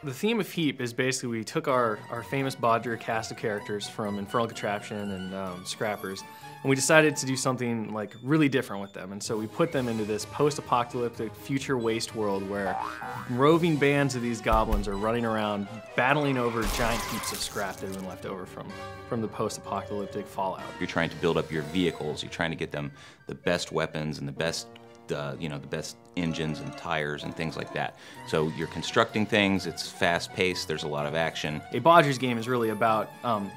The theme of Heap is basically we took our famous Bodger cast of characters from Infernal Contraption and Scrappers, and we decided to do something like really different with them. And so we put them into this post-apocalyptic future waste world where roving bands of these goblins are running around battling over giant heaps of scrap that have been left over from the post-apocalyptic fallout. You're trying to build up your vehicles. You're trying to get them the best weapons and the best the best engines and tires and things like that. So you're constructing things, it's fast-paced, there's a lot of action. A Bodgers game is really about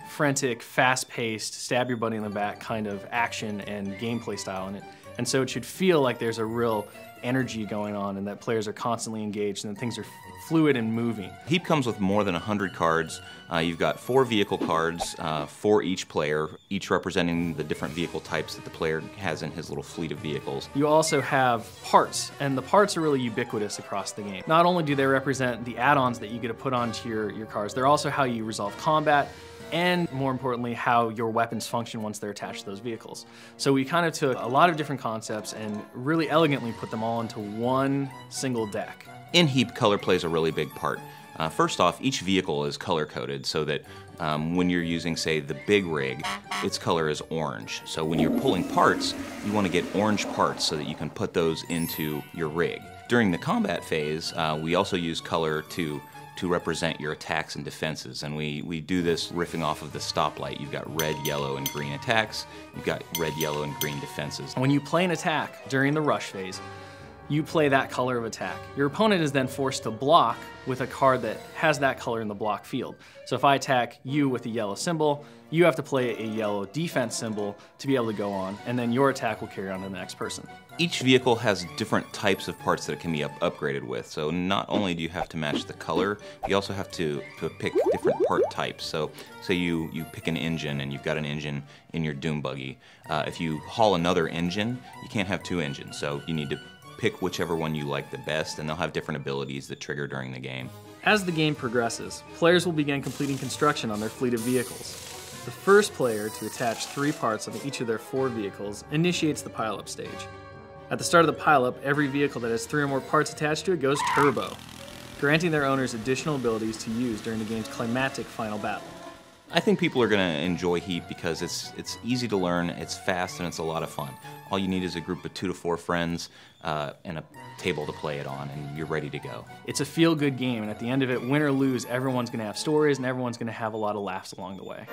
frantic, fast-paced, stab your buddy in the back kind of action and gameplay style in it. And so it should feel like there's a real energy going on and that players are constantly engaged and that things are fluid and moving. Heap comes with more than 100 cards. You've got 4 vehicle cards for each player, each representing the different vehicle types that the player has in his little fleet of vehicles. You also have parts, and the parts are really ubiquitous across the game. Not only do they represent the add-ons that you get to put onto your cars, they're also how you resolve combat, and more importantly, how your weapons function once they're attached to those vehicles. So we kind of took a lot of different concepts and really elegantly put them all into one single deck. In Heap, color plays a really big part. First off, each vehicle is color-coded so that when you're using, say, the big rig, its color is orange. So when you're pulling parts, you want to get orange parts so that you can put those into your rig. During the combat phase, we also use color to represent your attacks and defenses, and we do this riffing off of the stoplight. You've got red, yellow, and green attacks. You've got red, yellow, and green defenses. When you play an attack during the rush phase, you play that color of attack. Your opponent is then forced to block with a card that has that color in the block field. So if I attack you with a yellow symbol, you have to play a yellow defense symbol to be able to go on, and then your attack will carry on to the next person. Each vehicle has different types of parts that it can be upgraded with. So not only do you have to match the color, you also have to pick different part types. So say you pick an engine and you've got an engine in your Doom buggy. If you haul another engine, you can't have 2 engines. So you need to pick whichever one you like the best, and they'll have different abilities that trigger during the game. As the game progresses, players will begin completing construction on their fleet of vehicles. The first player to attach 3 parts on each of their 4 vehicles initiates the pileup stage. At the start of the pileup, every vehicle that has 3 or more parts attached to it goes turbo, granting their owners additional abilities to use during the game's climactic final battle. I think people are going to enjoy Heap because it's easy to learn, it's fast, and it's a lot of fun. All you need is a group of 2 to 4 friends and a table to play it on, and you're ready to go. It's a feel-good game, and at the end of it, win or lose, everyone's going to have stories, and everyone's going to have a lot of laughs along the way.